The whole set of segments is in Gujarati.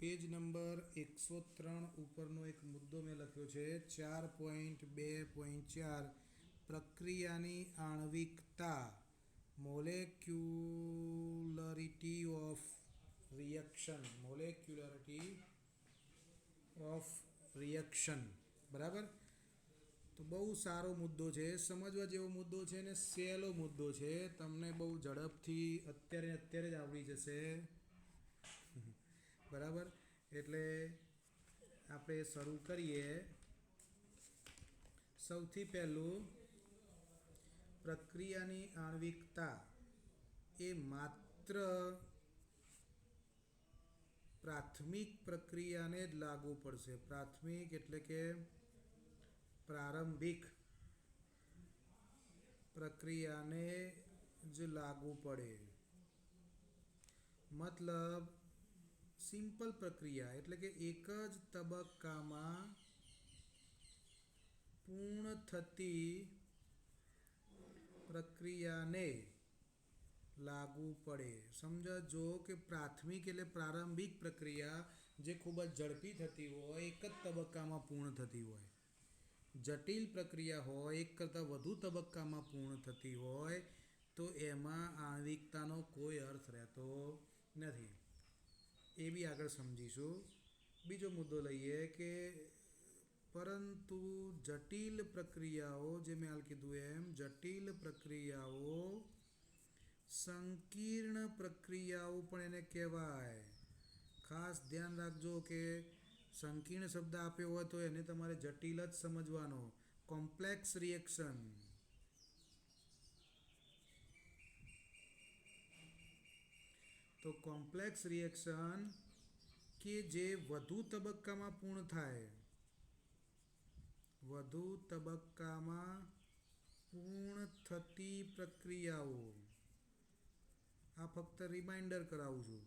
पेज नंबर 103 ઉપરનો એક મુદ્દો મેં લખ્યો છે 4.2.4 પ્રક્રિયાની આણ્વિકતા મોલેક્યુલરિટી ઓફ રિએક્શન બરાબર. તો બહુ સારો મુદ્દો છે, સમજવા જેવો મુદ્દો છે ને સહેલો મુદ્દો છે, તમને બહુ ઝડપથી અત્યારે જ આવડી જશે બરાબર. એટલે આપણે શરૂ કરીએ. સૌથી પહેલું, પ્રક્રિયાની આણ્વિકતા એ માત્ર પ્રાથમિક પ્રક્રિયાને જ લાગુ પડશે. પ્રાથમિક એટલે કે પ્રારંભિક પ્રક્રિયાને જ લાગુ પડે. મતલબ સિમ્પલ પ્રક્રિયા એટલે કે એક જ તબક્કામાં પૂર્ણ થતી પ્રક્રિયાને લાગુ પડે. સમજો કે પ્રાથમિક એટલે પ્રારંભિક પ્રક્રિયા જે ખૂબ જ ઝડપી થતી હોય, એક જ તબક્કામાં પૂર્ણ થતી હોય. જટિલ પ્રક્રિયા હોય, એક કરતાં વધુ તબક્કામાં પૂર્ણ થતી હોય, તો એમાં આણ્વિકતાનો કોઈ અર્થ રહેતો નથી. એ બી આગળ સમજીશું. બીજો મુદ્દો લઈએ કે પરંતુ જટિલ પ્રક્રિયાઓ, જે મેં હાલ કીધું એમ, જટિલ પ્રક્રિયાઓ સંકીર્ણ પ્રક્રિયાઓ પણ એને કહેવાય. ખાસ ધ્યાન રાખજો કે સંકીર્ણ શબ્દ આપ્યો હોય તો એને તમારે જટિલ જ સમજવાનો. Complex reaction. તો કોમ્પ્લેક્સ રિએક્શન કે જે વધુ તબક્કામાં પૂર્ણ થાય, વધુ તબક્કામાં પૂર્ણ થતી પ્રક્રિયાઓ. આ ફક્ત રિમાઇન્ડર કરાવું છું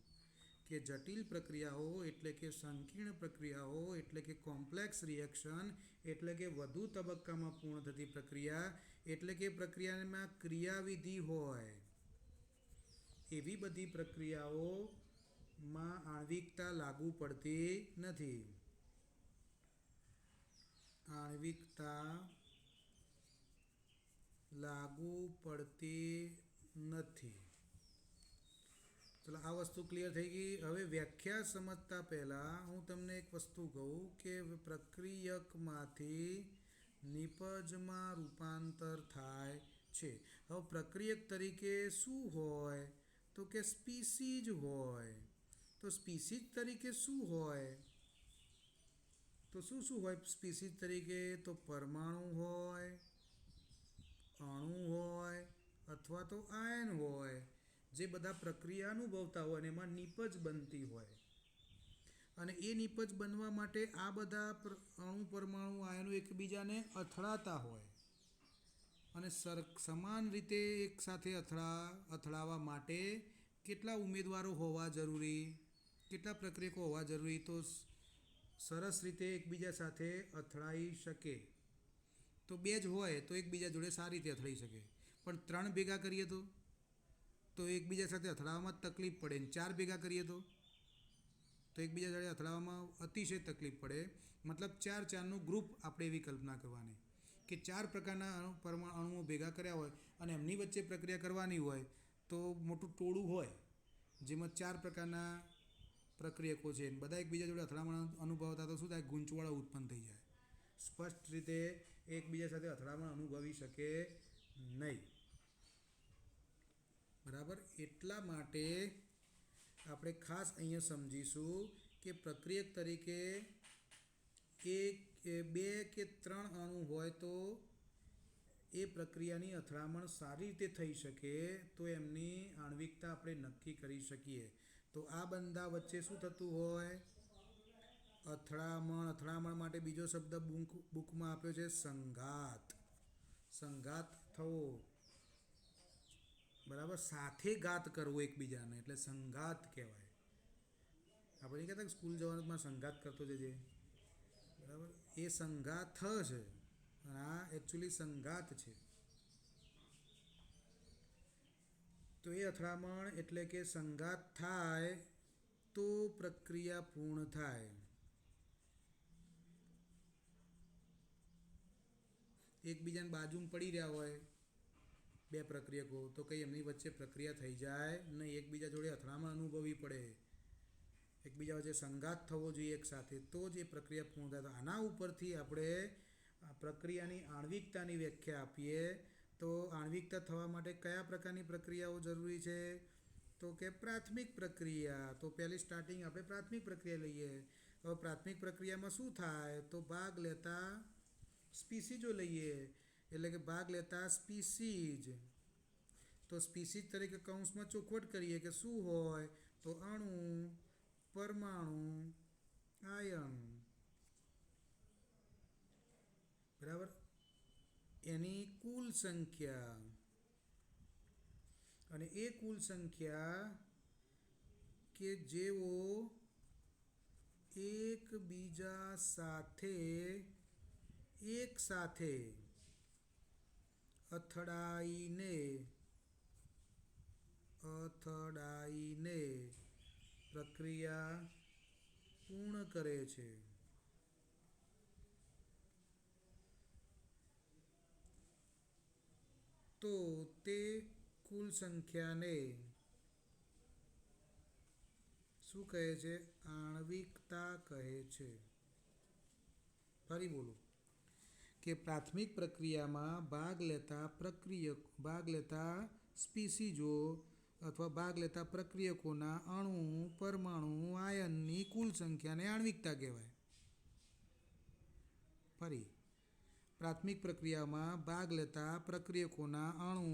કે જટિલ પ્રક્રિયાઓ એટલે કે સંકીર્ણ પ્રક્રિયાઓ એટલે કે કોમ્પ્લેક્સ રિએક્શન એટલે કે વધુ તબક્કામાં પૂર્ણ થતી પ્રક્રિયા એટલે કે પ્રક્રિયામાં ક્રિયાવિધિ હોય. એવી બધી પ્રક્રિયાઓમાં આણ્વિકતા લાગુ પડતી નથી. આણ્વિકતા લાગુ પડતી નથી. ચલો, આ વસ્તુ ક્લિયર થઈ ગઈ. હવે વ્યાખ્યા સમજતા પહેલાં હું તમને એક વસ્તુ કહું કે પ્રક્રિયકમાંથી નિપજમાં રૂપાંતર થાય છે. હવે પ્રક્રિયક તરીકે શું હોય? તો કે સ્પીસીજ હોય. તો સ્પીસીજ તરીકે શું હોય? તો શું હોય સ્પીસીજ તરીકે? તો પરમાણુ હોય, અણુ હોય અથવા તો આયન હોય, જે બધા પ્રક્રિયા અનુભવતા હોય અને એમાં નિપજ બનતી હોય. અને એ નિપજ બનવા માટે આ બધા અણુ, પરમાણુ, આયનો એકબીજાને અથડાતા હોય. અને સમાન રીતે એકસાથે અથડાવા માટે કેટલા ઉમેદવારો હોવા જરૂરી? કેટલા પ્રક્રિયકો હોવા જરૂરી? તો સરસ રીતે એકબીજા સાથે અથડાઈ શકે. તો 2 જ હોય તો એકબીજા જોડે સારી રીતે અથડાઈ શકે. પણ 3 ભેગા કરીએ તો એકબીજા સાથે અથડાવામાં તકલીફ પડે. 4 ભેગા કરીએ તો એકબીજા જોડે અથડાવામાં અતિશય તકલીફ પડે. મતલબ 4નું ગ્રુપ આપણે એવી કલ્પના કરવાની કે 4 પ્રકારના અણુઓ ભેગા કર્યા હોય અને એમની વચ્ચે પ્રક્રિયા કરવાની હોય તો મોટું ટોળું હોય જેમાં 4 પ્રકારના પ્રક્રિયકો છે. બધા એકબીજા જોડે અથડામણ અનુભવતા તો શું થાય? ગૂંચવણો ઉત્પન્ન થઈ જાય. સ્પષ્ટ રીતે એકબીજા સાથે અથડામણ અનુભવી શકે નહીં. બરાબર. એટલા માટે આપણે ખાસ અહીંયા સમજીશું કે પ્રક્રિયક તરીકે 2 કે 3 અણુ હોય તો એ પ્રક્રિયાની અથડામણ સારી રીતે થઈ શકે તો એમની આણ્વિકતા આપણે નક્કી કરી શકીએ. તો આ બંધા વચ્ચે શું થતું હોય? અથડામણ. અથડામણ માટે બીજો શબ્દ બુકમાં આપ્યો છે સંઘાત. સંઘાત થવો. બરાબર. સાથે ઘાત કરવો એકબીજાને એટલે સંઘાત કહેવાય. આપણે નહીં કહેતા સ્કૂલ જવામાં સંઘાત કરતો જજે. બરાબર. એ સંઘાત છે. આ એકચ્યુઅલી સંઘાત છે. તો એ અથડામણ એટલે કે સંઘાત થાય તો પ્રક્રિયા પૂર્ણ થાય. એકબીજાની બાજુમાં પડી રહ્યા હોય બે પ્રક્રિયકો તો કંઈ એમની વચ્ચે પ્રક્રિયા થઈ જાય નહીં. એકબીજા જોડે અથડામણ અનુભવવી પડે, એકબીજા વચ્ચે સંઘાત થવો જોઈએ એક સાથે, તો જ એ પ્રક્રિયા પૂર્ણ થાય. તો આના ઉપરથી આપણે આ પ્રક્રિયાની આણ્વિકતાની વ્યાખ્યા આપીએ. તો આણ્વિકતા થવા માટે કયા પ્રકારની પ્રક્રિયાઓ જરૂરી છે? તો કે પ્રાથમિક પ્રક્રિયા. તો પહેલી સ્ટાર્ટિંગ આપણે પ્રાથમિક પ્રક્રિયા લઈએ. હવે પ્રાથમિક પ્રક્રિયામાં શું થાય? તો ભાગ લેતા સ્પીસીજો લઈએ, એટલે કે ભાગ લેતા સ્પીસીજ. તો સ્પીસીજ તરીકે કૌંસમાં ચોખવટ કરીએ કે શું હોય? તો અણુ, પરમાણુ, આયન. બરાબર? એની કુલ સંખ્યા, અને એ કુલ સંખ્યા કે જેઓ એકબીજા સાથે એક સાથે અથડાઈને પ્રક્રિયા પૂર્ણ કરે છે. તો તે કુલ સંખ્યાને શું કહે છે? આણ્વિકતા કહે છે. ફરી બોલું કે પ્રાથમિક પ્રક્રિયામાં ભાગ લેતા સ્પીસીજો અથવા ભાગ લેતા પ્રક્રિયકોના અણુ, પરમાણુ, આયનની કુલ સંખ્યાને આણ્વિકતા કહેવાય. ફરી, પ્રાથમિક પ્રક્રિયામાં ભાગ લેતા પ્રક્રિયકોના અણુ,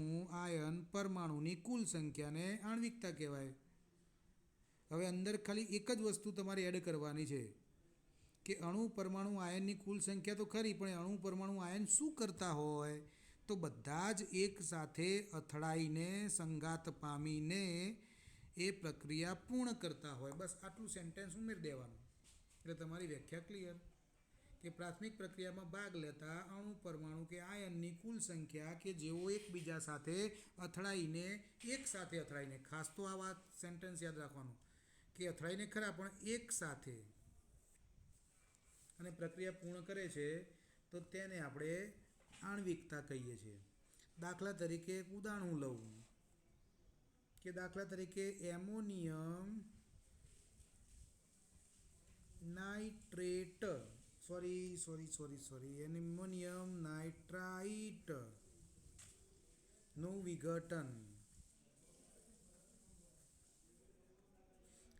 આયન, પરમાણુની કુલ સંખ્યાને આણ્વિકતા કહેવાય. હવે અંદર ખાલી એક જ વસ્તુ તમારે એડ કરવાની છે કે અણુ, પરમાણુ, આયનની કુલ સંખ્યા તો ખરી, પણ અણુ, પરમાણુ, આયન શું કરતા હોય? તો બધા જ એક સાથે અથડાઈને સંઘાત પામીને એ પ્રક્રિયા પૂર્ણ કરતા હોય. બસ આટલું સેન્ટેન્સ ઉમેરી દેવાનું એટલે તમારી વ્યાખ્યા ક્લિયર. કે પ્રાથમિક પ્રક્રિયામાં ભાગ લેતા અણુ, પરમાણુ કે આયનની કુલ સંખ્યા કે જેઓ એકબીજા સાથે અથડાઈને ખાસ તો આ વાત સેન્ટેન્સ યાદ રાખવાનું કે અથડાઈને ખરા પણ એક સાથે અને પ્રક્રિયા પૂર્ણ કરે છે, તો તેને આપણે આણ્વિકતા કહીએ છીએ. દાખલા તરીકે એક ઉદાહરણ લઉં કે દાખલા તરીકે એમોનિયમ નાઇટ્રેટ એમોનિયમ નાઇટ્રાઇટ નું વિઘટન.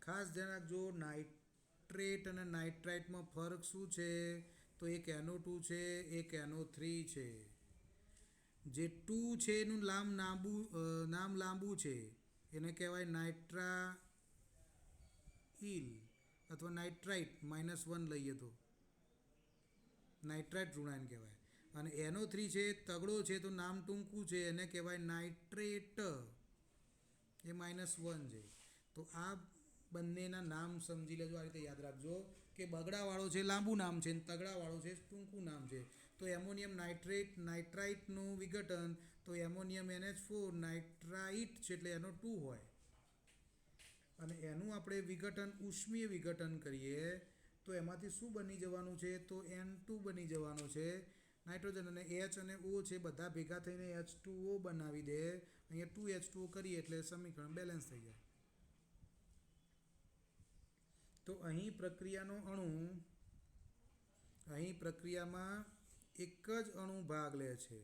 ખાસ ધ્યાન રાખજો, નાઇટ્રેટ અને નાઇટ્રાઇટમાં ફરક શું છે? તો એક NO2 છે, એક NO3 છે. જે 2 છે એનું નામ લાંબુ છે, એને કહેવાય નાઇટ્રાઇલ અથવા નાઇટ્રાઇટ -1 લઈએ તો નાઇટ્રાઇટ ઋણાયન કહેવાય. અને NO3 છે તગડો છે તો નામ ટૂંકું છે, એને કહેવાય નાઇટ્રેટ, એ -1 છે. તો આ બંનેના નામ સમજી લેજો. આ રીતે યાદ રાખજો કે બગડાવાળો છે લાંબુ નામ છે, તગડાવાળો છે ટૂંકું નામ છે. તો એમોનિયમ નાઇટ્રાઇટનું વિઘટન તો એમોનિયમ NH4 નાઇટ્રાઇટ છે એટલે NO2 હોય, અને એનું આપણે વિઘટન ઉષ્મીય વિઘટન કરીએ તો એમાંથી શું બની જવાનું છે? તો N2 બની જવાનો છે. નાઇટ્રોજન અને H અને O છે બધા ભેગા થઈને H2O બનાવી દે. અહીંયા 2H2O કરીએ એટલે સમીકરણ બેલેન્સ થઈ જાય. તો અહીં પ્રક્રિયામાં એક જ અણુ ભાગ લે છે,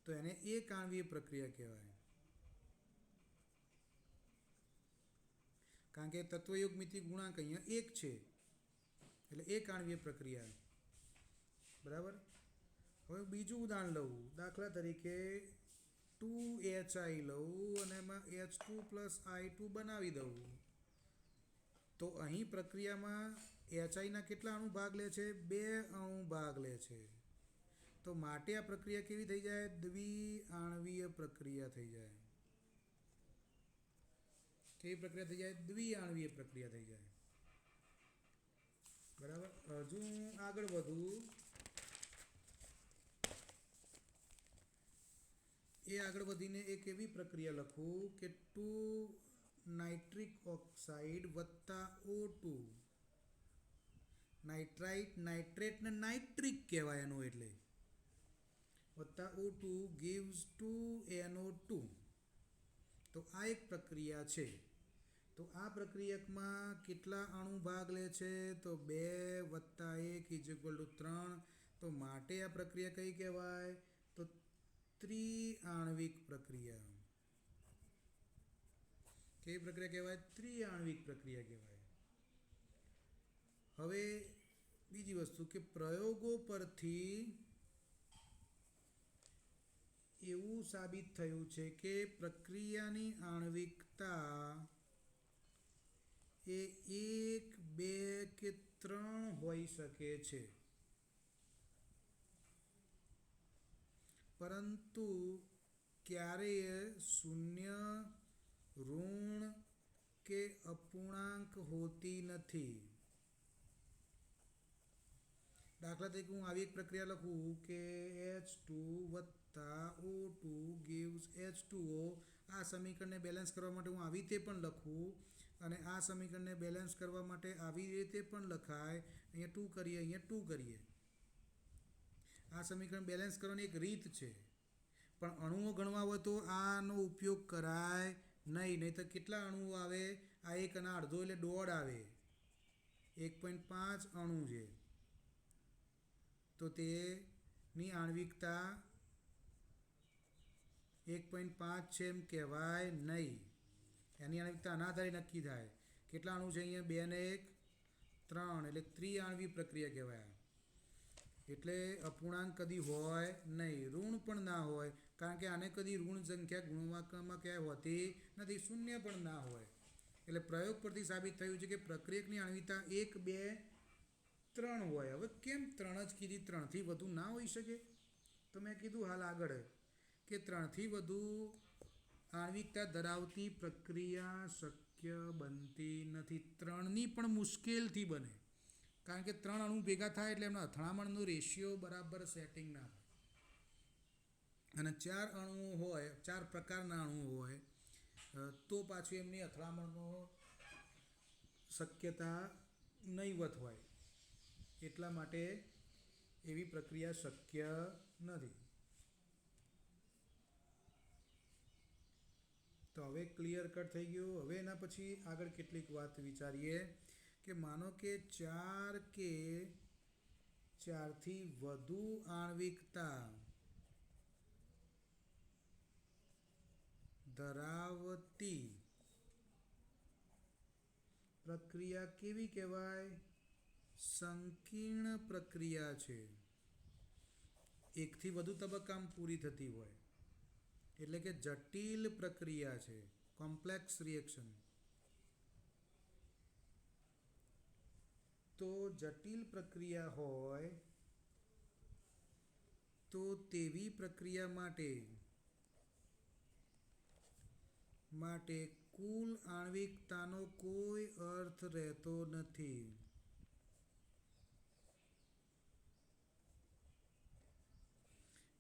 તો એને એક આણ્વીય પ્રક્રિયા કહેવાય. કારણ કે તત્વયુગ્મિતિ ગુણાંક અહીંયા 1 છે એટલે એક આણ્વીય પ્રક્રિયા. બરાબર? હવે બીજું ઉદાહરણ લઉં. દાખલા તરીકે 2HI લઉં અને એમાં H2+I2 બનાવી દઉં. તો અહીં પ્રક્રિયામાં HIના કેટલા અણુ ભાગ લે છે? 2 અણુ ભાગ લે છે. તો માટે આ પ્રક્રિયા કેવી થઈ જાય? દ્વિઆણ્વીય પ્રક્રિયા થઈ જાય. કેવી પ્રક્રિયા થઈ જાય? દ્વિઆણ્વીય પ્રક્રિયા થઈ જાય. બરાબર? હજુ આગળ વધું. આગળ વધીને એક એવી પ્રક્રિયા લખું કે 2 નાઇટ્રિક ઓક્સાઇડ વત્તા O2 નાઇટ્રાઇટ નાઇટ્રેટ ને નાઇટ્રિક કહેવાય એનું એટલે વત્તા O2 gives 2NO2 તો આ એક પ્રક્રિયા છે તો આ પ્રક્રિયકમાં કેટલા અણુ ભાગ લે છે તો 2 વત્તા 1 = 3 તો માટે આ પ્રક્રિયા કઈ કહેવાય તો ત્રિઆણ્વિક પ્રક્રિયા કેવી પ્રક્રિયા કહેવાય ત્રિઆણ્વિક પ્રક્રિયા કહેવાય હવે બીજી વસ્તુ કે પ્રયોગો પરથી એવું સાબિત થયું છે કે પ્રક્રિયાની આણ્વિકતા એ 1 2 કે 3 હોઈ શકે છે પરંતુ ક્યારેય શૂન્ય ઋણ કે અપૂર્ણાંક હોતી નથી દાખલા તરીકે હું આવી એક પ્રક્રિયા લખું કે H2 વત્તા O2 gives H2O આ સમીકરણને બેલેન્સ કરવા માટે હું આવી રીતે પણ લખું અને આ સમીકરણને બેલેન્સ કરવા માટે આવી રીતે પણ લખાય અહીંયા 2 કરીએ અહીંયા 2 કરીએ આ સમીકરણ બેલેન્સ કરવાની એક રીત છે પણ અણુઓ ગણવા હોય તો આનો ઉપયોગ કરાય નહીં તો કેટલા અણુઓ આવે આ એક અને અડધો એટલે દોઢ આવે 1.5 અણુ છે તો તેની આણ્વિકતા 1.5 છે એમ કહેવાય નહીં એની આણ્વિકતા આના આધારે નક્કી થાય કેટલા અણુ છે અહીંયા 2 ને 1 3 એટલે ત્રિઆણ્વિક પ્રક્રિયા કહેવાય એટલે અપૂર્ણાંક કદી હોય નહીં ઋણ પણ ના હોય કારણ કે આને કદી ઋણ સંખ્યા ગુણવાક્યમાં ક્યાંય હોતી નથી શૂન્ય પણ ના હોય એટલે પ્રયોગ પરથી સાબિત થયું છે કે પ્રક્રિયકની આણ્વિકતા 1 2 3 હોય હવે કેમ 3 જ કીધી 3 થી વધુ ના હોઈ શકે તો મેં કીધું હાલ આગળ કે 3 થી વધુ આણ્વિકતા ધરાવતી પ્રક્રિયા શક્ય બનતી નથી 3ની પણ મુશ્કેલથી બને કારણ કે 3 અણુ ભેગા થાય એટલે એમના અથડામણનો રેશિયો બરાબર સેટિંગ ના થાય અને 4 અણુઓ હોય 4 પ્રકારના અણુઓ હોય તો પાછું એમની અથડામણનો શક્યતા નહીવત હોય એટલા માટે એવી પ્રક્રિયા શક્ય નથી તો હવે ક્લિયર કટ થઈ ગયું હવે એના પછી આગળ કેટલીક વાત વિચારીએ કે માનો કે 4 કે 4 થી વધુ આણ્વિકતા ધરાવતી પ્રક્રિયા કેવી કહેવાય સંકીર્ણ પ્રક્રિયા છે એકથી વધુ તબક્કામાં પૂરી થતી હોય એટલે કે જટિલ પ્રક્રિયા છે કોમ્પ્લેક્સ રિએક્શન તો જટિલ પ્રક્રિયા હોય તો તેવી પ્રક્રિયા માટે કુલ આણ્વિકતાનો કોઈ અર્થ રહેતો નથી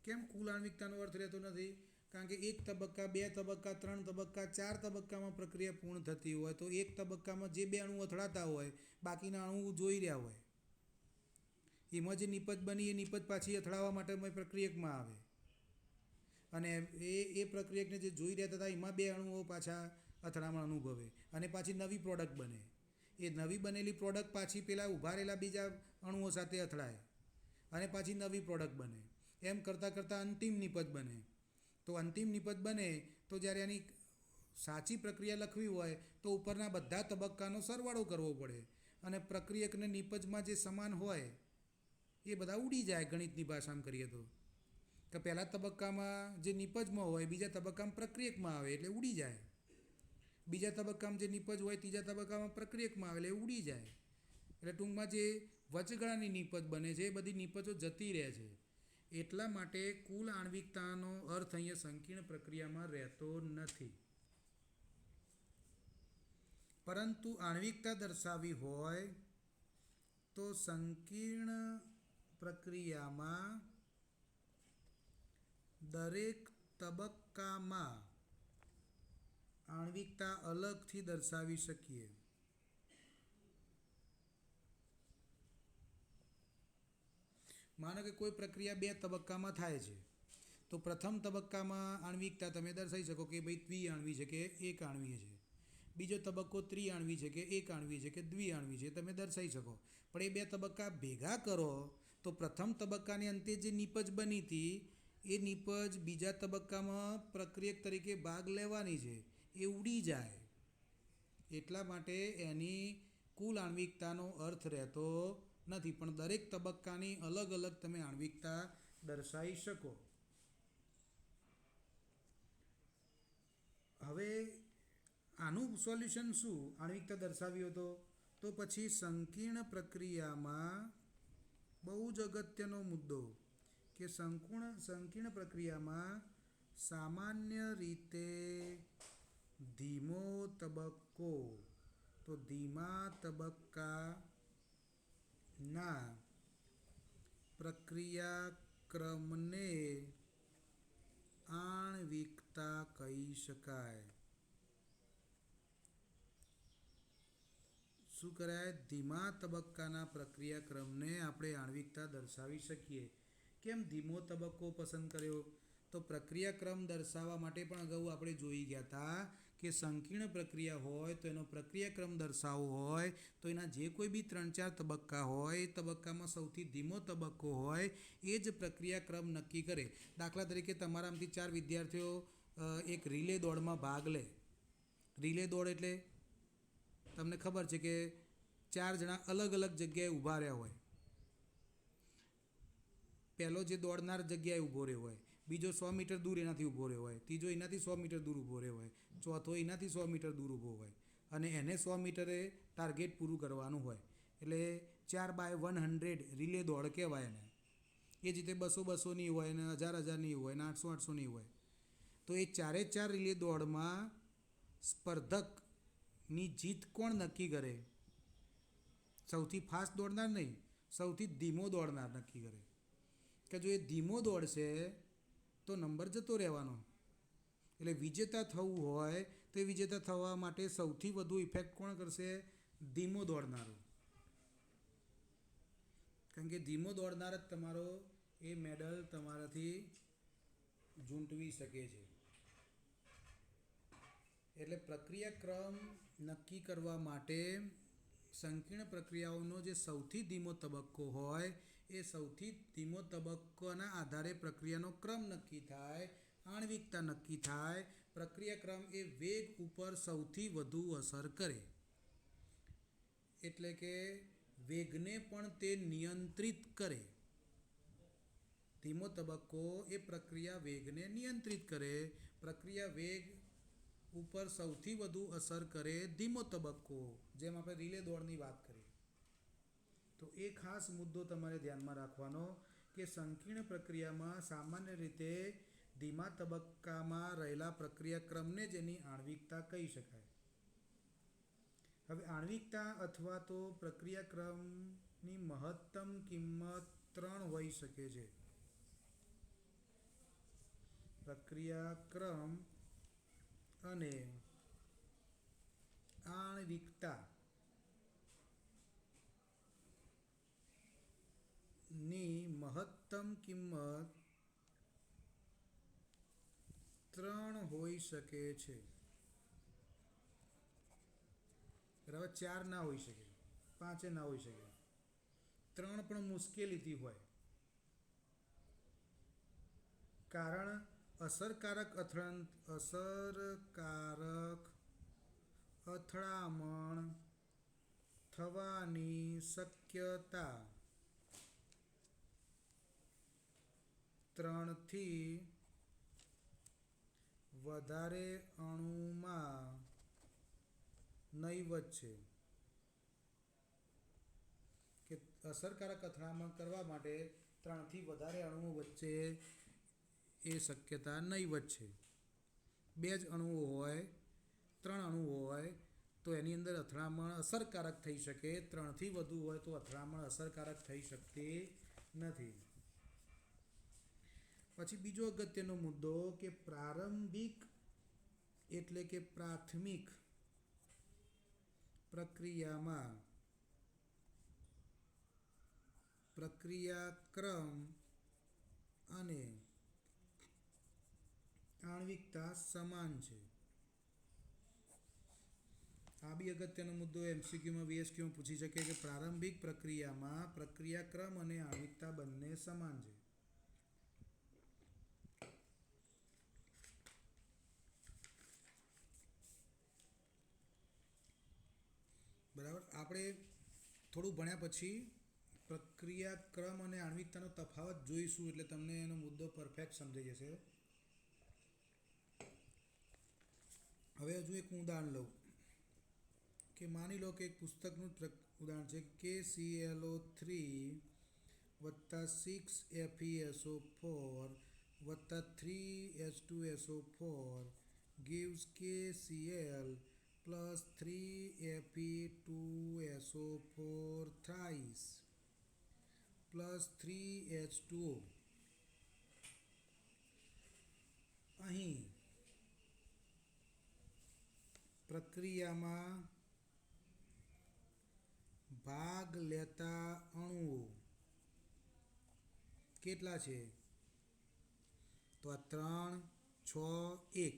કેમ કુલ આણ્વિકતાનો અર્થ રહેતો નથી કારણ કે 1 તબક્કા 2 તબક્કા 3 તબક્કા 4 તબક્કામાં પ્રક્રિયા પૂર્ણ થતી હોય તો એક તબક્કામાં જે 2 અણુ અથડાતા હોય બાકીના અણુ જોઈ રહ્યા હોય એમાં જે નિપજ બની એ નિપજ પાછી અથડાવવા માટે પ્રક્રિયકમાં આવે અને એ પ્રક્રિયકને જે જોઈ રહ્યા હતા એમાં 2 અણુઓ પાછા અથડામણ અનુભવે અને પાછી નવી પ્રોડક્ટ બને એ નવી બનેલી પ્રોડક્ટ પાછી પેલા ઊભા રહેલા બીજા અણુઓ સાથે અથડાય અને પાછી નવી પ્રોડક્ટ બને એમ કરતાં કરતાં અંતિમ નિપજ બને તો અંતિમ નિપજ બને તો જ્યારે એની સાચી પ્રક્રિયા લખવી હોય તો ઉપરના બધા તબક્કાનો સરવાળો કરવો પડે અને પ્રક્રિયકને નિપજમાં જે સમાન હોય એ બધા ઉડી જાય ગણિતની ભાષામાં કરીએ તો કે પહેલા તબક્કામાં જે નિપજમાં હોય બીજા તબક્કામાં પ્રક્રિયકમાં આવે એટલે ઉડી જાય બીજા તબક્કામાં જે નિપજ હોય ત્રીજા તબક્કામાં પ્રક્રિયકમાં આવે એટલે ઉડી જાય એટલે ટૂંકમાં જે વચગાળાની નિપજ બને છે એ બધી નિપજો જતી રહે છે એટલા માટે કુલ આણ્વિકતાનો અર્થ અહીંયા સંકીર્ણ પ્રક્રિયામાં રહેતો નથી પરંતુ આણ્વિકતા દર્શાવવી હોય તો સંકીર્ણ પ્રક્રિયામાં દરેક તબક્કામાં આણ્વિકતા અલગથી દર્શાવી શકીએ? માનો કે કોઈ પ્રક્રિયા 2 તબક્કામાં થાય છે, તો પ્રથમ તબક્કામાં આણ્વિકતા તમે દર્શાવી શકો કે ભાઈ દ્વિઆણ્વી છે કે એક આણ્વીય છે. બીજો તબક્કો ત્રિઆણ્વી છે કે એક આણ્વી છે કે દ્વિઆણ્વી છે, તમે દર્શાવી શકો. પણ એ 2 તબક્કા ભેગા કરો તો પ્રથમ તબક્કાની અંતે જે નીપજ બની હતી એ નીપજ બીજા તબક્કામાં પ્રક્રિયક તરીકે ભાગ લેવાની છે, એ ઉડી જાય. એટલા માટે એની કુલ આણ્વિકતાનો અર્થ રહેતો નથી, પણ દરેક તબક્કાની અલગ અલગ તમે આણ્વિકતા દર્શાવી શકો. હવે આનું સોલ્યુશન શું? આણ્વિકતા દર્શાવી હતો તો પછી સંકીર્ણ પ્રક્રિયામાં બહુ જ અગત્યનો મુદ્દો કે સંકીર્ણ પ્રક્રિયામાં સામાન્ય રીતે ધીમો તબક્કો, તો ધીમા તબક્કાના પ્રક્રિયાક્રમને આણ્વિકતા કહી શકાય. શું કરાય? ધીમા તબક્કાના પ્રક્રિયાક્રમને આપણે આણ્વિકતા દર્શાવી શકીએ. કેમ ધીમો તબક્કો પસંદ કર્યો? તો પ્રક્રિયાક્રમ દર્શાવવા માટે પણ અગાઉ આપણે જોઈ ગયા હતા કે સંકીર્ણ પ્રક્રિયા હોય તો એનો પ્રક્રિયાક્રમ દર્શાવવો હોય તો એના જે કોઈ બી 3-4 તબક્કા હોય એ તબક્કામાં સૌથી ધીમો તબક્કો હોય એ જ પ્રક્રિયાક્રમ નક્કી કરે. દાખલા તરીકે તમારામાંથી 4 વિદ્યાર્થીઓ એક રિલે દોડમાં ભાગ લે. રિલે દોડ એટલે તમને ખબર છે કે 4 જણા અલગ અલગ જગ્યાએ ઊભા રહ્યા હોય. પહેલો જે દોડનાર જગ્યાએ ઊભો રહ્યો હોય, બીજો 100 મીટર દૂર એનાથી ઊભો રહ્યો હોય, ત્રીજો એનાથી 100 મીટર દૂર ઊભો રહ્યો હોય, ચોથો એનાથી 100 મીટર દૂર ઊભો હોય અને એને 100 મીટરે ટાર્ગેટ પૂરું કરવાનું હોય. એટલે 4x100 રિલે દોડ કહેવાય એને. એ જ રીતે 200-200ની હોય ને 1000-1000ની હોય ને 800-800ની હોય. તો એ 4 રિલે દોડમાં સ્પર્ધકની જીત કોણ નક્કી કરે? સૌથી ફાસ્ટ દોડનાર નહીં, સૌથી ધીમો દોડનાર નક્કી કરે. કે જો એ ધીમો દોડશે તો નંબર જતો રહેવાનો. એટલે વિજેતા થવું હોય તો એ વિજેતા થવા માટે સૌથી વધુ ઇફેક્ટ કોણ કરશે? ધીમો દોડનારો. કારણ કે ધીમો દોડનાર જ તમારો એ મેડલ તમારાથી ઝૂંટવી શકે છે. એટલે પ્રક્રિયાક્રમ નક્કી કરવા માટે સંકીર્ણ પ્રક્રિયાઓનો જે સૌથી ધીમો તબક્કો હોય એ સૌથી ધીમો તબક્કાના આધારે પ્રક્રિયાનો ક્રમ નક્કી થાય, આણ્વિકતા નક્કી થાય. પ્રક્રિયાક્રમ એ વેગ ઉપર સૌથી વધુ અસર કરે. એટલે કે વેગને પણ તે નિયંત્રિત કરે. ધીમો તબક્કો એ પ્રક્રિયા વેગને નિયંત્રિત કરે. પ્રક્રિયા વેગ ઉપર સૌથી વધુ અસર કરે ધીમો તબક્કો. જેમ આપણે રિલે દોડની વાત કરી. તો એ ખાસ મુદ્દો તમારે ધ્યાનમાં રાખવાનો કે સંકીર્ણ પ્રક્રિયામાં સામાન્ય રીતે ધીમા તબક્કામાં રહેલા પ્રક્રિયાક્રમને જ એની આણ્વિકતા કહી શકાય. હવે આણ્વિકતા અથવા તો પ્રક્રિયાક્રમની મહત્તમ કિંમત 3 હોઈ શકે છે. પ્રક્રિયાક્રમ અને આણ્વિકતા ની મહત્તમ કિંમત 3 હોઈ શકે છે. બરાબર? 4 ના હોઈ શકે, 5 ના હોઈ શકે, 3 પણ મુશ્કેલીથી હોય. કારણ અસરકારક અથડામણ થવાની શક્યતા 3 થી વધારે અણુમાં નહિવત છે. કે અસરકારક અથડામણ કરવા માટે 3 થી વધારે અણુઓ વચ્ચે એ શક્યતા નહિવત છે. 2 જ અણુઓ હોય, 3 અણુઓ હોય તો એની અંદર અથડામણ અસરકારક થઈ શકે. 3 થી વધુ હોય તો અથડામણ અસરકારક થઈ શકતી નથી. પછી બીજો અગત્યનો મુદ્દો કે પ્રારંભિક એટલે કે પ્રાથમિક પ્રક્રિયામાં પ્રક્રિયાક્રમ અને આણ્વિકતા સમાન છે. આ બી અગત્યનો મુદ્દો એમસીક્યુમાં વીએસક્યુમાં પૂછી શકે કે પ્રારંભિક પ્રક્રિયામાં પ્રક્રિયાક્રમ અને આણ્વિકતા બંને સમાન છે. બરાબર. આપણે થોડું ભણ્યા પછી પ્રક્રિયાક્રમ અને આણ્વિકતાનો તફાવત જોઈશું એટલે તમને એનો મુદ્દો પરફેક્ટ સમજાઈ જશે. હવે હજુ એક ઉદાહરણ લઉં કે માની લો કે એક પુસ્તકનું ઉદાહરણ છે કે KClO3 વત્તા 6FeSO4 વત્તા 3H2SO4 gives KCl plus 3Fe2SO4 thrice plus 3H2O. અહીં પ્રક્રિયામાં ભાગ લેતા અણુઓ કેટલા છે? તો આ 3, 6, 1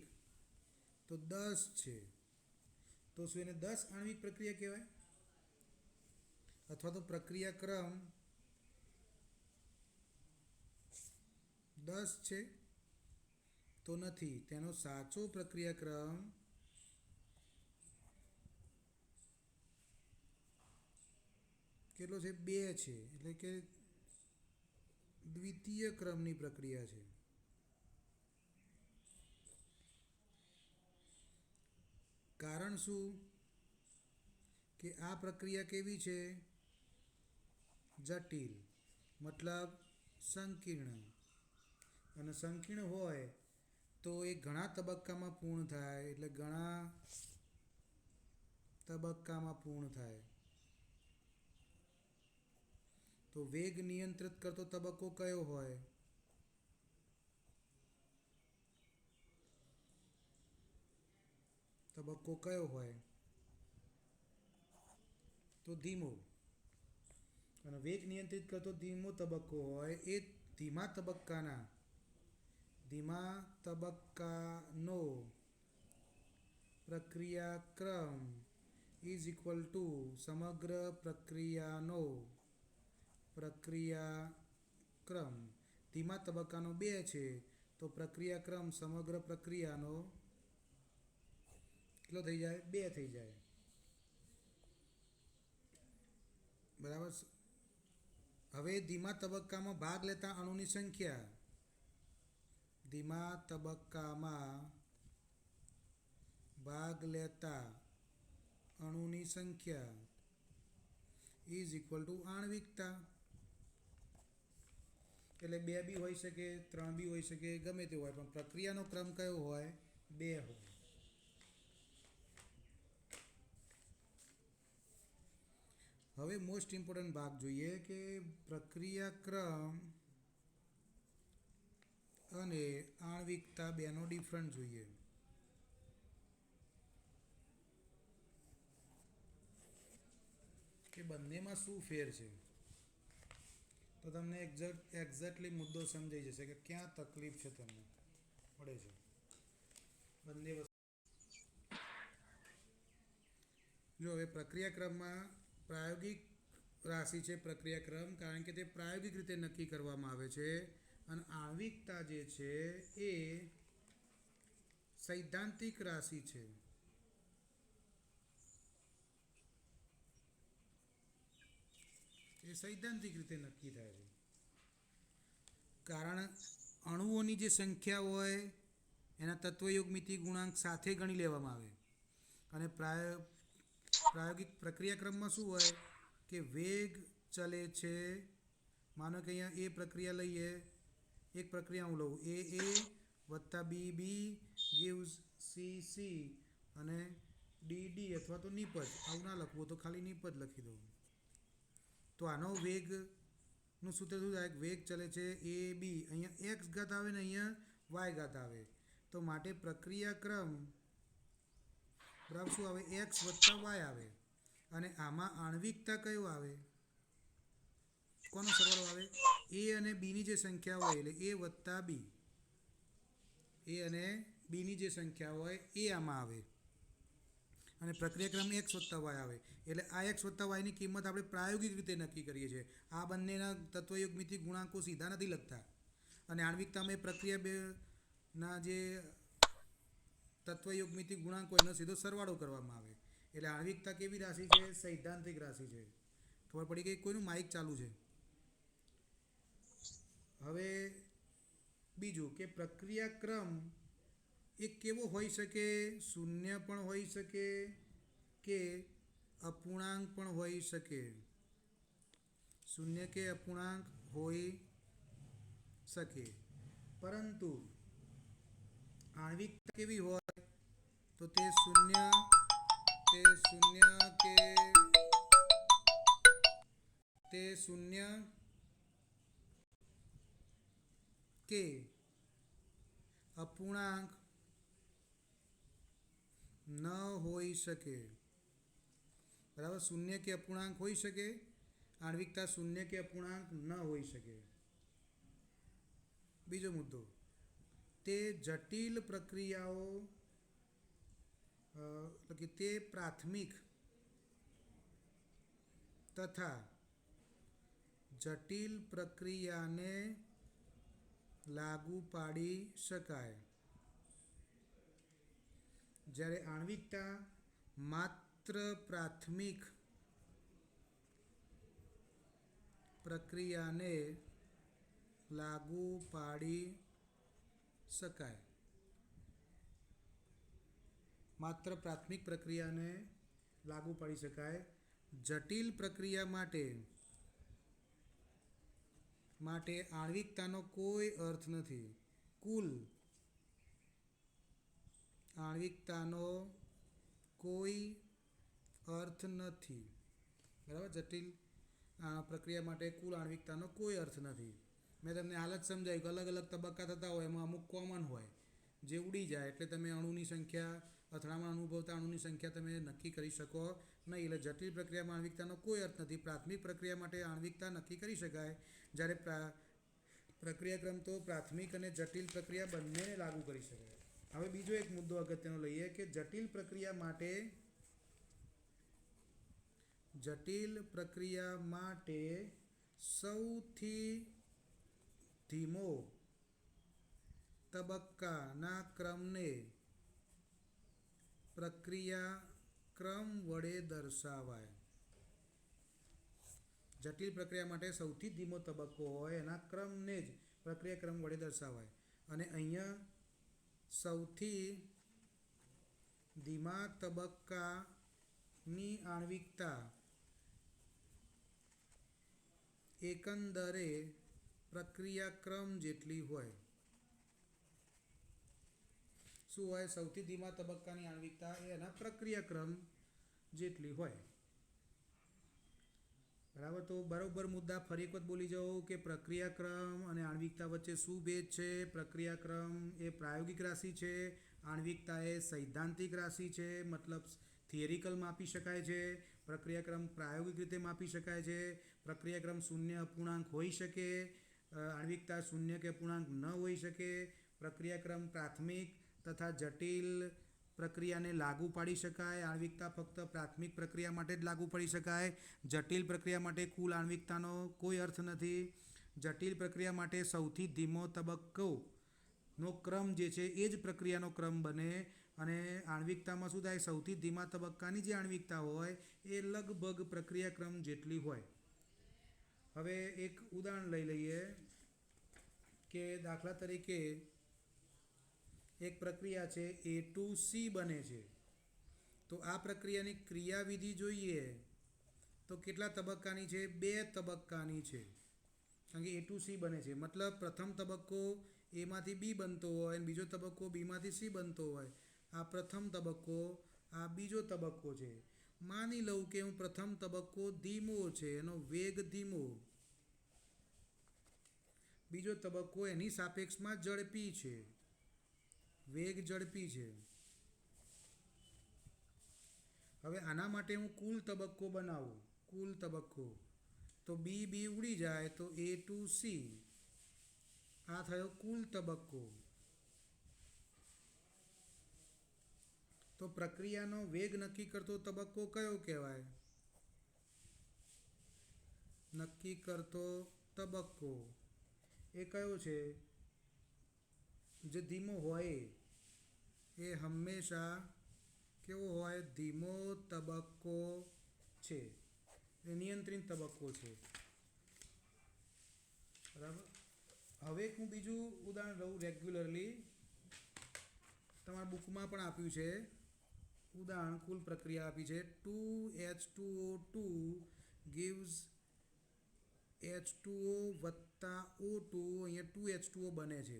તો 10 છે. તો શું એને 10 આણ્વિક પ્રક્રિયા કહેવાય? અથવા તો પ્રક્રિયાક્રમ 10 છે? તો નથી. તેનો સાચો પ્રક્રિયાક્રમ કેટલો છે? 2 છે. એટલે કે દ્વિતીય ક્રમની પ્રક્રિયા છે. કારણ શું? કે આ પ્રક્રિયા કેવી છે? જટિલ, મતલબ સંકીર્ણ. અને સંકીર્ણ હોય તો એ ઘણા તબક્કામાં પૂર્ણ થાય. એટલે ઘણા તબક્કામાં પૂર્ણ થાય. તો વેગ નિયંત્રિત કરતો તબક્કો કયો હોય? તબક્કો કયો હોય? તો ધીમો. અને વેગ નિયંત્રિત કરતો ધીમો તબક્કો હોય એ ધીમા તબક્કાનો પ્રક્રિયાક્રમ ઇઝ ઇક્વલ ટુ સમગ્ર પ્રક્રિયાનો પ્રક્રિયાક્રમ. ધીમા તબક્કાનો 2 છે તો પ્રક્રિયાક્રમ સમગ્ર પ્રક્રિયાનો કેટલો થઈ જાય? 2 થઈ જાય. બરાબર. હવે ધીમા તબક્કામાં ભાગ લેતા અણુની સંખ્યા. ધીમા તબક્કામાં ભાગ લેતા અણુની સંખ્યા ઇઝ ઇક્વલ ટુ આણ્વિકતા. એટલે 2 બી હોઈ શકે, 3 બી હોઈ શકે, ગમે તે હોય, પણ પ્રક્રિયાનો ક્રમ કયો હોય? 2 હોય. હવે મોસ્ટ ઇમ્પોર્ટન્ટ ભાગ જોઈએ કે પ્રક્રિયાક્રમ અને આણ્વિકતા બેનો ડિફરન્સ જોઈએ. કે બંનેમાં શું ફેર છે? તો તમને એક્ઝેક્ટલી મુદ્દો સમજાઈ જશે કે ક્યાં તકલીફ છે તમને પડે છે. બંને વસ્તુ જો હવે પ્રક્રિયાક્રમમાં પ્રાયોગિક રાશિ છે પ્રક્રિયાક્રમ, કારણ કે તે પ્રાયોગિક રીતે નક્કી કરવામાં આવે છે. અને આણ્વિકતા જે છે એ સૈદ્ધાંતિક રાશિ છે. એ સૈદ્ધાંતિક રીતે નક્કી થાય છે. કારણ અણુઓની જે સંખ્યા હોય એના તત્વયોગ મિતિ ગુણાંક સાથે ગણી લેવામાં આવે. અને પ્રાયોગિક પ્રક્રિયાક્રમમાં શું હોય કે વેગ ચલે છે. માનો કે અહીંયા એ પ્રક્રિયા લઈએ, એક પ્રક્રિયા હું લઉં, એ વત્તા બી gives સી અને ડી અથવા તો નિપજ. આવું ના લખવું તો ખાલી નિપજ લખી દઉં. તો આનો વેગનું સૂત્ર શું થાય? વેગ ચલે છે એ બી, અહીંયા એક્સ ઘાત આવે ને અહીંયા વાય ઘાત આવે. તો માટે પ્રક્રિયાક્રમ બરાબર. શું આવે? એક્સ વત્તા વાય આવે. અને આમાં આણ્વિકતા કયો આવે? કોનો સરવાળો આવે? એ અને બીની જે સંખ્યા હોય એટલે એ વત્તા બી. એ અને બીની જે સંખ્યા હોય એ આમાં આવે. અને પ્રક્રિયાક્રમ એક્સ વત્તા વાય આવે. એટલે આ એક્સ વત્તા વાયની કિંમત આપણે પ્રાયોગિક રીતે નક્કી કરીએ છીએ. આ બંનેના તત્વયુગ્મિતિ ગુણાંકો સીધા નથી લખતા. અને આણ્વિકતામાં એ પ્રક્રિયા બેના જે તત્વયુગ્મિતિ ગુણાંકો એનો સીધો સરવાળો કરવામાં આવે. એટલે આણ્વિકતા કેવી રાશિ છે? સૈદ્ધાંતિક રાશિ છે. ખબર પડી ગઈ? કોઈનું માઇક ચાલુ છે? હવે બીજું કે પ્રક્રિયાક્રમ એ કેવો હોઈ શકે? શૂન્ય પણ હોઈ શકે કે અપૂર્ણાંક પણ હોઈ શકે. શૂન્ય કે અપૂર્ણાંક હોઈ શકે. પરંતુ આણ્વિકતા કેવી હોય? તો તે શૂન્ય કે અપૂર્ણાંક ન હોઈ શકે. બરાબર. શૂન્ય કે અપૂર્ણાંક હોઈ શકે. આણ્વિકતા શૂન્ય કે અપૂર્ણાંક ન હોઈ શકે. બીજો મુદ્દો, તે જટિલ પ્રક્રિયાઓ કે તે પ્રાથમિક તથા જટિલ પ્રક્રિયાને લાગુ પાડી શકાય. જ્યારે આણ્વિકતા માત્ર પ્રાથમિક પ્રક્રિયાને લાગુ પાડી શકાય. માત્ર પ્રાથમિક પ્રક્રિયાને લાગુ પાડી શકાય. જટિલ પ્રક્રિયા માટે આણ્વિકતાનો કોઈ અર્થ નથી. કુલ આણ્વિકતાનો કોઈ અર્થ નથી. બરાબર. જટિલ પ્રક્રિયા માટે કુલ આણ્વિકતાનો કોઈ અર્થ નથી. મેં તમને હાલ જ સમજાવ્યું કે અલગ અલગ તબક્કા થતા હોય એમાં અમુક કોમન હોય જે ઉડી જાય. એટલે તમે અણુની સંખ્યા, અથડામણ અનુભવતા અણુની સંખ્યા તમે નક્કી કરી શકો નહીં. એટલે જટિલ પ્રક્રિયામાં આણ્વિકતાનો કોઈ અર્થ નથી. પ્રાથમિક પ્રક્રિયા માટે આણ્વિકતા નક્કી કરી શકાય. જ્યારે પ્રક્રિયાક્રમ તો પ્રાથમિક અને જટિલ પ્રક્રિયા બંનેને લાગુ કરી શકાય. હવે બીજો એક મુદ્દો અગત્યનો લઈએ કે જટિલ પ્રક્રિયા માટે સૌથી ધીમો તબક્કાના ક્રમને પ્રક્રિયા ક્રમ વડે દર્શાવાય. જટિલ પ્રક્રિયા માટે સૌથી ધીમો તબક્કો હોય એના ક્રમને જ પ્રક્રિયા ક્રમ વડે દર્શાવાય. અને અહીંયા સૌથી ધીમા તબક્કાની આણ્વિકતા એકંદરે પ્રક્રિયાક્રમ જેટલી હોય. શું હોય? સૌથી ધીમા તબક્કાની આણ્વિકતા એના પ્રક્રિયાક્રમ જેટલી હોય. બરાબર. તો બરાબર મુદ્દા ફરી એક વખત બોલી જાઉં કે પ્રક્રિયાક્રમ અને આણ્વિકતા વચ્ચે શું ભેદ છે? પ્રક્રિયાક્રમ એ પ્રાયોગિક રાશિ છે. આણ્વિકતા એ સૈદ્ધાંતિક રાશિ છે. મતલબ થિયરિકલ માપી શકાય છે. પ્રક્રિયાક્રમ પ્રાયોગિક રીતે માપી શકાય છે. પ્રક્રિયાક્રમ શૂન્ય અપૂર્ણાંક હોઈ શકે. આણ્વિકતા શૂન્ય કે અપૂર્ણાંક ન હોઈ શકે. પ્રક્રિયાક્રમ પ્રાથમિક તથા જટિલ પ્રક્રિયાને લાગુ પાડી શકાય. આણ્વિકતા ફક્ત પ્રાથમિક પ્રક્રિયા માટે જ લાગુ પાડી શકાય. જટિલ પ્રક્રિયા માટે કુલ આણ્વિકતાનો કોઈ અર્થ નથી. જટિલ પ્રક્રિયા માટે સૌથી ધીમો તબક્કોનો ક્રમ જે છે એ જ પ્રક્રિયાનો ક્રમ બને. અને આણ્વિકતામાં શું થાય? સૌથી ધીમા તબક્કાની જે આણ્વિકતા હોય એ લગભગ પ્રક્રિયાક્રમ જેટલી હોય. હવે એક ઉદાહરણ લઈ લઈએ કે દાખલા તરીકે એક પ્રક્રિયા છે A2C બને છે. તો આ પ્રક્રિયાની ક્રિયાવિધિ જોઈએ તો કેટલા તબક્કાની છે? 2 તબક્કાની છે. કારણ કે A2C બને છે મતલબ પ્રથમ તબક્કો એમાંથી બી બનતો હોય અને બીજો તબક્કો બીમાંથી સી બનતો હોય. આ પ્રથમ તબક્કો, આ બીજો તબક્કો છે. માની લઉં કે હું પ્રથમ તબક્કો ધીમો છે, એનો વેગ ધીમો. બીજો તબક્કો એની સાપેક્ષમાં ઝડપી છે, વેગ ઝડપી છે. હવે આના માટે હું કુલ તબક્કો બનાવું, કુલ તબક્કો તો બી બી ઉડી જાય તો એ ટુ સી, આ થયો કુલ તબક્કો. તો પ્રક્રિયાનો વેગ નક્કી કરતો તબક્કો કયો કહેવાય? નક્કી કરતો તબક્કો એ કયો છે? જે ધીમો હોય એ હંમેશા કેવો હોય? ધીમો તબક્કો છે, એ નિયંત્રિત તબક્કો છે. બરાબર. હવે હું બીજું ઉદાહરણ લઉં રેગ્યુલરલી, તમારા બુકમાં પણ આપ્યું છે ઉદાહરણ. કુલ પ્રક્રિયા આપી છે 2H2O2 gives H2O વત્તા O2, અહીંયા 2H2O બને છે.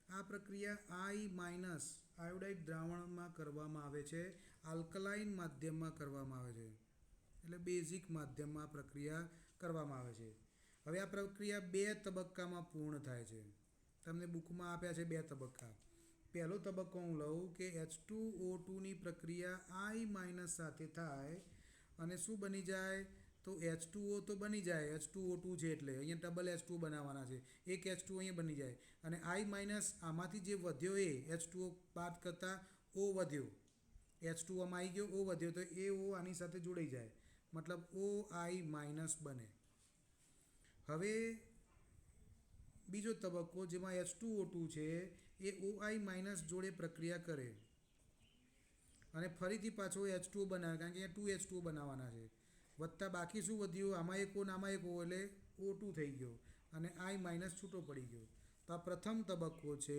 આ પ્રક્રિયા I માઇનસ આયોડાઇડ દ્રાવણમાં કરવામાં આવે છે, આલ્કલાઇન માધ્યમમાં કરવામાં આવે છે, એટલે બેઝિક માધ્યમમાં પ્રક્રિયા કરવામાં આવે છે. હવે આ પ્રક્રિયા 2 તબક્કામાં પૂર્ણ થાય છે. તમને બુકમાં આપ્યા છે 2 તબક્કા. પહેલો તબક્કો હું લઉં કે H2O2ની પ્રક્રિયા I માઇનસ સાથે થાય અને શું બની જાય? તો H2O તો બની જાય, H2O2 છે એટલે અહીંયા ડબલ H2O બનાવવાના છે, એક H2O અહીંયા બની જાય અને I માઇનસ આમાંથી જે વધ્યો એ H2O બાદ કરતાં O વધ્યો, H2O આમાં આવી ગયો, O વધ્યો તો એ O આની સાથે જોડાઈ જાય, મતલબ OI માઇનસ બને. હવે બીજો તબક્કો જેમાં H2O2 છે એ OI માઇનસ જોડે પ્રક્રિયા કરે અને ફરીથી પાછો H2O બનાવે, કારણ કે અહીંયા 2H2O બનાવવાના છે. વત્તા બાકી શું વધ્યું? આમાં એક O ને આમાં એક O એટલે O2 થઈ ગયો અને I માઇનસ છૂટો પડી ગયો. તો આ પ્રથમ તબક્કો છે,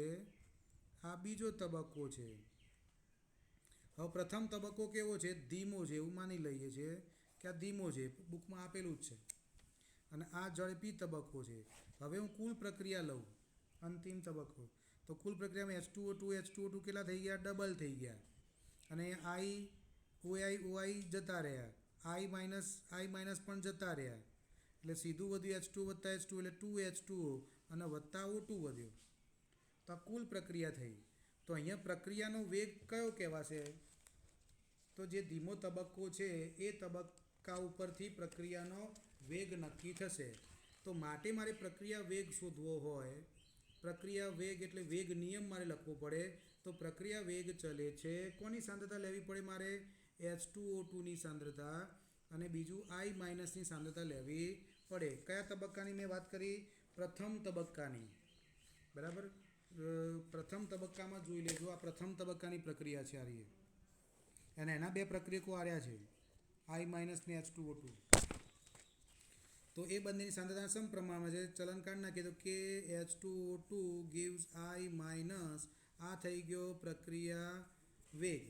આ બીજો તબક્કો છે. હવે પ્રથમ તબક્કો કેવો છે? ધીમો છે, એવું માની લઈએ છે કે આ ધીમો છે, બુકમાં આપેલું જ છે. અને આ ઝડપી તબક્કો છે. હવે હું કુલ પ્રક્રિયા લઉં, અંતિમ તબક્કો, તો કુલ પ્રક્રિયામાં H2O2 કેટલા થઈ ગયા? ડબલ થઈ ગયા અને OI જતા રહ્યા, I માઇનસ પણ જતા રહ્યા, એટલે સીધું વધ્યું H2 વત્તા H2 એટલે 2H2O અને વત્તા O2 વધ્યો. તો આ કુલ પ્રક્રિયા થઈ. તો અહીંયા પ્રક્રિયાનો વેગ કયો કહેવાશે? તો જે ધીમો તબક્કો છે એ તબક્કા ઉપરથી પ્રક્રિયાનો વેગ નક્કી થશે. તો માટે મારે પ્રક્રિયા વેગ શોધવો હોય, પ્રક્રિયા વેગ એટલે વેગ નિયમ મારે લખવો પડે. તો પ્રક્રિયા વેગ ચલે છે, કોની સાંદ્રતા લેવી પડે મારે? H2O2ની સાંદ્રતા અને બીજું I માઇનસની સાંદ્રતા લેવી પડે. કયા તબક્કાની મેં વાત કરી? પ્રથમ તબક્કાની. બરાબર. પ્રથમ તબક્કામાં જોઈ લેજો, આ પ્રથમ તબક્કાની પ્રક્રિયા છે આ રહી, અને એના 2 પ્રક્રિયકો આવ્યા છે, I માઇનસ ને H2O2. તો એ બંનેની સાંદ્રતા સમપ્રમાણમાં છે. ચલન કાઢી નાખીએ તો કે H2O2 gives I માઇનસ, આ થઈ ગયો પ્રક્રિયા વેગ.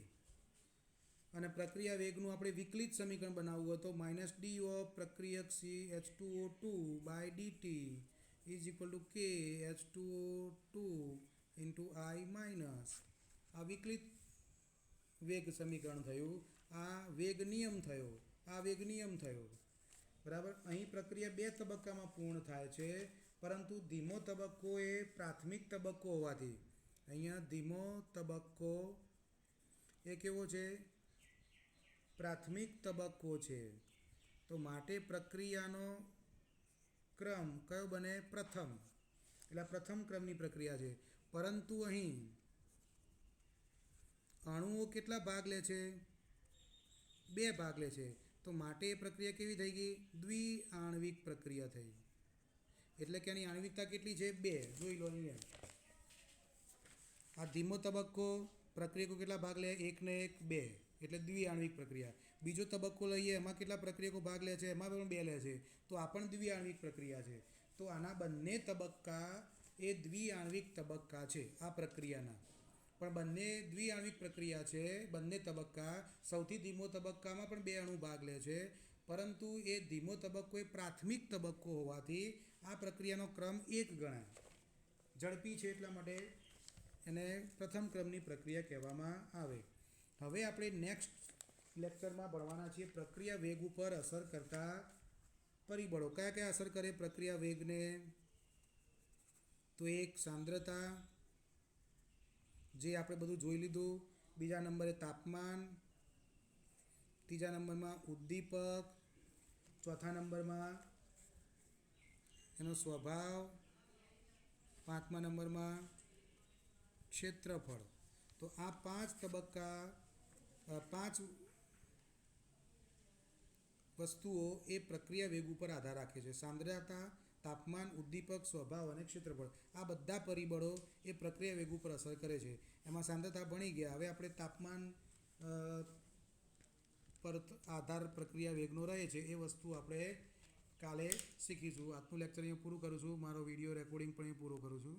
અને પ્રક્રિયા વેગનું આપણે વિકલિત સમીકરણ બનાવવું હોય તો માઇનસ ડી ઓફ પ્રક્રિયક C H2O2 by dt is equal to k H2O2 into I minus. આ વિકલિત વેગ સમીકરણ થયું. આ વેગ નિયમ થયો, આ વેગ નિયમ થયો. બરાબર. અહીં પ્રક્રિયા 2 તબક્કામાં પૂર્ણ થાય છે, પરંતુ ધીમો તબક્કો એ પ્રાથમિક તબક્કો હોવાથી અહીંયા ધીમો તબક્કો એ કેવો છે? પ્રાથમિક તબક્કો છે. તો માટે પ્રક્રિયાનો ક્રમ કયો બને? પ્રથમ. એટલે પ્રથમ ક્રમની પ્રક્રિયા છે. પરંતુ અહીં અણુઓ કેટલા ભાગ લે છે? 2 ભાગ લે છે. તો માટે એ પ્રક્રિયા કેવી થઈ ગઈ? દ્વિઆણ્વિક પ્રક્રિયા થઈ. એટલે કે આની આણ્વિકતા કેટલી છે? 2. જોઈ લો અહીંયા. આ ધીમો તબક્કો, પ્રક્રિયકો કેટલા ભાગ લે? 1 ને 1 2, એટલે દ્વિઆણ્વિક પ્રક્રિયા. બીજો તબક્કો લઈએ, એમાં કેટલા પ્રક્રિયકો ભાગ લે છે? એમાં પણ 2 લે છે, તો આ પણ દ્વિઆણ્વિક પ્રક્રિયા છે. તો આના બંને તબક્કા એ દ્વિઆણ્વિક તબક્કા છે આ પ્રક્રિયાના. પણ બંને દ્વિઆણ્વિક પ્રક્રિયા છે, બંને તબક્કા. સૌથી ધીમો તબક્કામાં પણ 2 અણુ ભાગ લે છે, પરંતુ એ ધીમો તબક્કો એ પ્રાથમિક તબક્કો હોવાથી આ પ્રક્રિયાનો ક્રમ 1 ગણાય. ઝડપી છે એટલા માટે એને પ્રથમ ક્રમની પ્રક્રિયા કહેવામાં આવે. હવે આપણે નેક્સ્ટ લેક્ચરમાં ભણવાના છીએ પ્રક્રિયા વેગ ઉપર અસર કરતા પરિબળો. કયા કયા અસર કરે પ્રક્રિયા વેગને? તો એક સાંદ્રતા, જે આપણે બધું જોઈ લીધું. બીજા નંબરે તાપમાન, ત્રીજા નંબરમાં ઉદ્દીપક, ચોથા નંબરમાં એનો સ્વભાવ, પાંચમા નંબરમાં ક્ષેત્રફળ. તો આ 5 તબક્કા 5 વસ્તુઓ એ પ્રક્રિયા વેગ ઉપર આધાર રાખે છે. સાંદ્રતા, તાપમાન, ઉદ્દીપક, સ્વભાવ અને ક્ષેત્રફળ, આ બધા પરિબળો એ પ્રક્રિયા વેગ ઉપર અસર કરે છે. એમાં સાંદ્રતા ભણી ગયા. હવે આપણે તાપમાન પર આધાર પ્રક્રિયા વેગનો રહે છે એ વસ્તુ આપણે કાલે શીખીશું. આજનું લેક્ચર અહીંયા પૂરું કરું છું. મારો વિડીયો રેકોર્ડિંગ પણ અહીં પૂરો કરું છું.